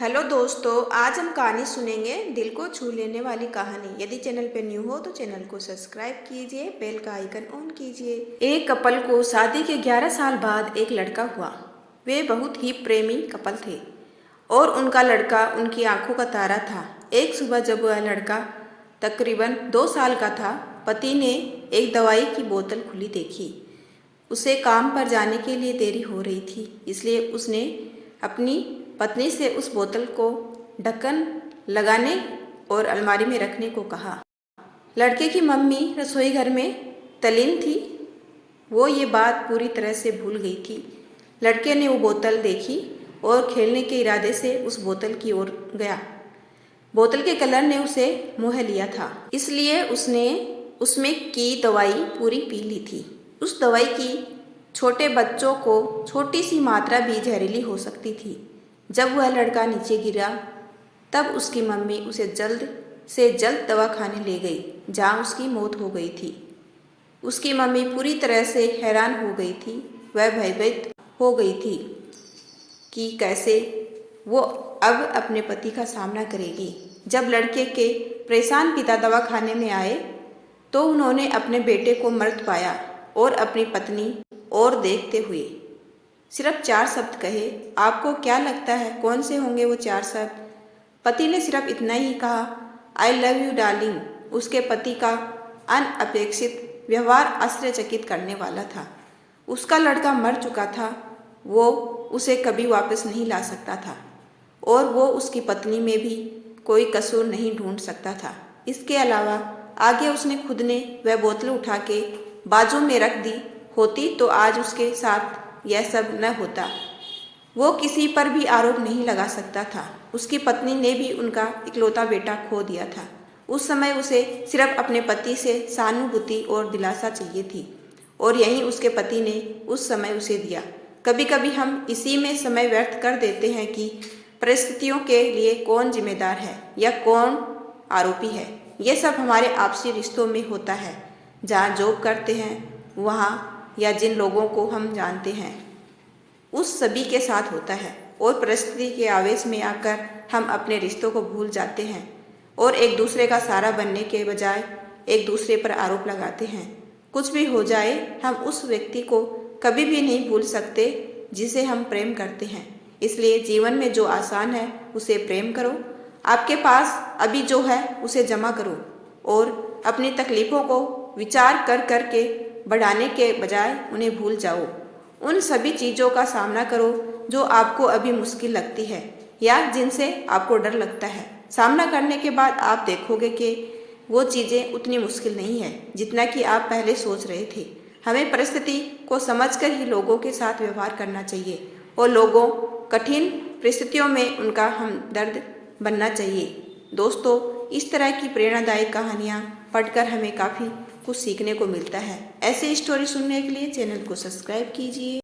Hello दोस्तों, आज हम कहानी सुनेंगे दिल को छू लेने वाली कहानी। यदि चैनल पे न्यू हो तो चैनल को सब्सक्राइब कीजिए, बेल का आइकन ऑन कीजिए। एक कपल को शादी के 11 साल बाद एक लड़का हुआ। वे बहुत ही प्रेमी कपल थे और उनका लड़का उनकी आंखों का तारा था। एक सुबह जब वह लड़का तकरीबन 2 साल का था, पति ने एक दवाई की बोतल खुली देखी। उसे काम पर जाने के लिए देरी हो रही थी, इसलिए उसने अपनी पत्नी से उस बोतल को ढक्कन लगाने और अलमारी में रखने को कहा। लड़के की मम्मी रसोई घर में तल्लीन थी। वो ये बात पूरी तरह से भूल गई थी। लड़के ने वो बोतल देखी और खेलने के इरादे से उस बोतल की ओर गया। बोतल के कलर ने उसे मोह लिया था, इसलिए उसने उसमें की दवाई पूरी पी ली थी। उस दवाई की छोटे बच्चों को छोटी सी मात्रा भी जहरीली हो सकती थी। जब वह लड़का नीचे गिरा तब उसकी मम्मी उसे जल्द से जल्द दवा खाने ले गई, जहाँ उसकी मौत हो गई थी। उसकी मम्मी पूरी तरह से हैरान हो गई थी। वह भयभीत हो गई थी कि कैसे वो अब अपने पति का सामना करेगी। जब लड़के के परेशान पिता दवा खाने में आए तो उन्होंने अपने बेटे को मृत पाया और अपनी पत्नी और देखते हुए सिर्फ 4 शब्द कहे। आपको क्या लगता है कौन से होंगे वो 4 शब्द? पति ने सिर्फ इतना ही कहा, आई लव यू डार्लिंग। उसके पति का अनअपेक्षित व्यवहार आश्चर्यचकित करने वाला था। उसका लड़का मर चुका था, वो उसे कभी वापस नहीं ला सकता था और वो उसकी पत्नी में भी कोई कसूर नहीं ढूंढ सकता था। इसके अलावा आगे उसने खुद ने वह बोतल उठा के बाजू में रख दी होती तो आज उसके साथ यह सब न होता। वो किसी पर भी आरोप नहीं लगा सकता था। उसकी पत्नी ने भी उनका इकलौता बेटा खो दिया था। उस समय उसे सिर्फ अपने पति से सहानुभूति और दिलासा चाहिए थी और यही उसके पति ने उस समय उसे दिया। कभी कभी हम इसी में समय व्यर्थ कर देते हैं कि परिस्थितियों के लिए कौन जिम्मेदार है या कौन आरोपी है। ये सब हमारे आपसी रिश्तों में होता है, जहाँ जॉब करते हैं वहाँ, या जिन लोगों को हम जानते हैं उस सभी के साथ होता है। और परिस्थिति के आवेश में आकर हम अपने रिश्तों को भूल जाते हैं और एक दूसरे का सहारा बनने के बजाय एक दूसरे पर आरोप लगाते हैं। कुछ भी हो जाए, हम उस व्यक्ति को कभी भी नहीं भूल सकते जिसे हम प्रेम करते हैं। इसलिए जीवन में जो आसान है उसे प्रेम करो। आपके पास अभी जो है उसे जमा करो और अपनी तकलीफ़ों को विचार कर कर के बढ़ाने के बजाय उन्हें भूल जाओ। उन सभी चीज़ों का सामना करो जो आपको अभी मुश्किल लगती है या जिनसे आपको डर लगता है। सामना करने के बाद आप देखोगे कि वो चीज़ें उतनी मुश्किल नहीं है जितना कि आप पहले सोच रहे थे। हमें परिस्थिति को समझकर ही लोगों के साथ व्यवहार करना चाहिए और लोगों कठिन परिस्थितियों में उनका हमदर्द बनना चाहिए। दोस्तों, इस तरह की प्रेरणादायक कहानियाँ पढ़कर हमें काफ़ी कुछ सीखने को मिलता है। ऐसे स्टोरी सुनने के लिए चैनल को सब्सक्राइब कीजिए।